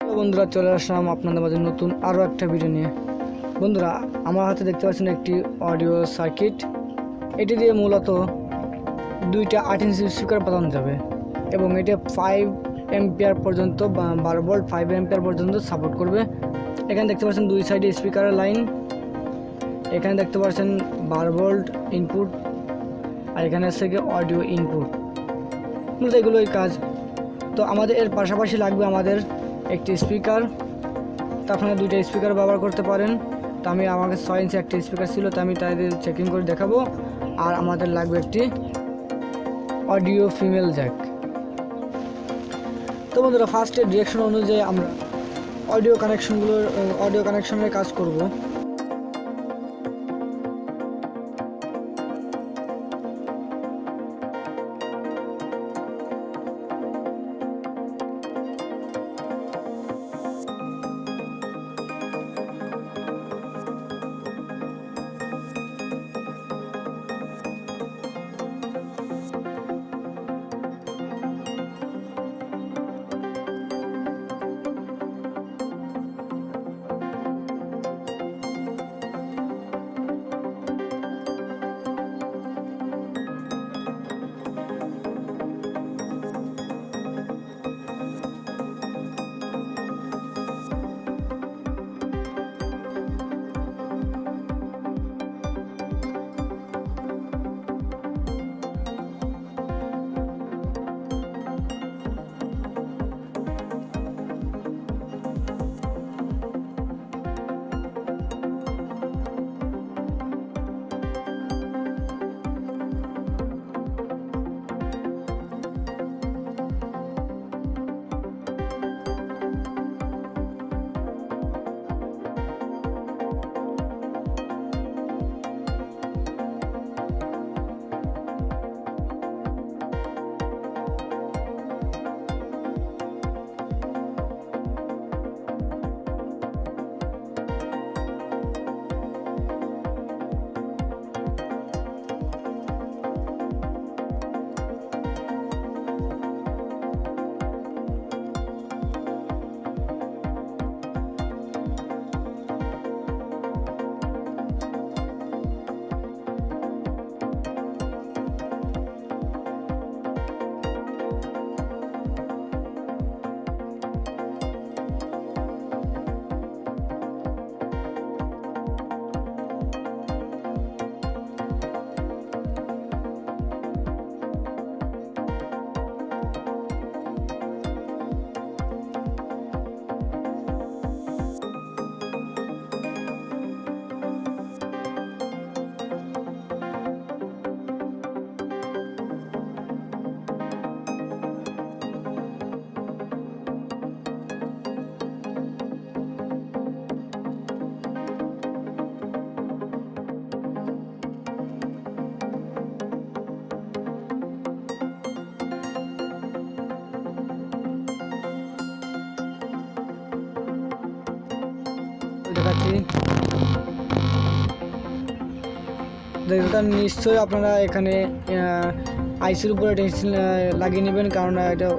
তো বন্ধুরা চলে আসলাম আপনাদের মাঝে নতুন আরও একটা ভিডিও নিয়ে। বন্ধুরা আমার হাতে দেখতে পাচ্ছেন একটি অডিও সার্কিট। এটি দিয়ে মূলত দুইটা 8 ইঞ্চি স্পিকার বাজানো যাবে এবং এটা 5 অ্যাম্পিয়ার পর্যন্ত 12 ভোল্ট 5 অ্যাম্পিয়ার পর্যন্ত সাপোর্ট করবে। এখানে দেখতে পাচ্ছেন দুই সাইডে স্পিকারের লাইন, এখানে দেখতে পাচ্ছেন 12 ভোল্ট ইনপুট আর এখানে আছে কি অডিও ইনপুট। মূলত এগুলোই কাজ। তো আমাদের এর পাশাপাশি লাগবে আমাদের একটি স্পিকার। তো আপনারা দুইটা স্পিকার ব্যবহার করতে পারেন। তো আমাকে 6 ইঞ্চি একটি স্পিকার ছিল, তো আমি তাদের চেকিং করে দেখাবো। আর আমাদের লাগবে একটি অডিও ফিমেল জ্যাক। তো বন্ধুরা ফার্স্টে ডিরেকশন অনুযায়ী আমরা অডিও কানেকশনের কাজ করব। এটা নিশ্চয়ই আপনারা এখানে আইসির উপরে টেনশন লাগিয়ে নেবেন, কারণ এটা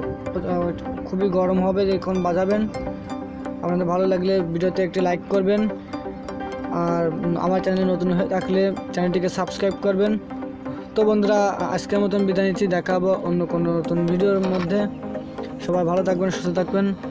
খুবই গরম হবে যখন বাজাবেন। আপনাদের ভালো লাগলে ভিডিওতে একটি লাইক করবেন, আর আমার চ্যানেলে নতুন হয়ে থাকলে চ্যানেলটিকে সাবস্ক্রাইব করবেন। তো বন্ধুরা আজকের মতন বিদায় নিচ্ছি, দেখা হবে অন্য কোনো নতুন ভিডিওর মধ্যে। সবাই ভালো থাকবেন, সুস্থ থাকবেন।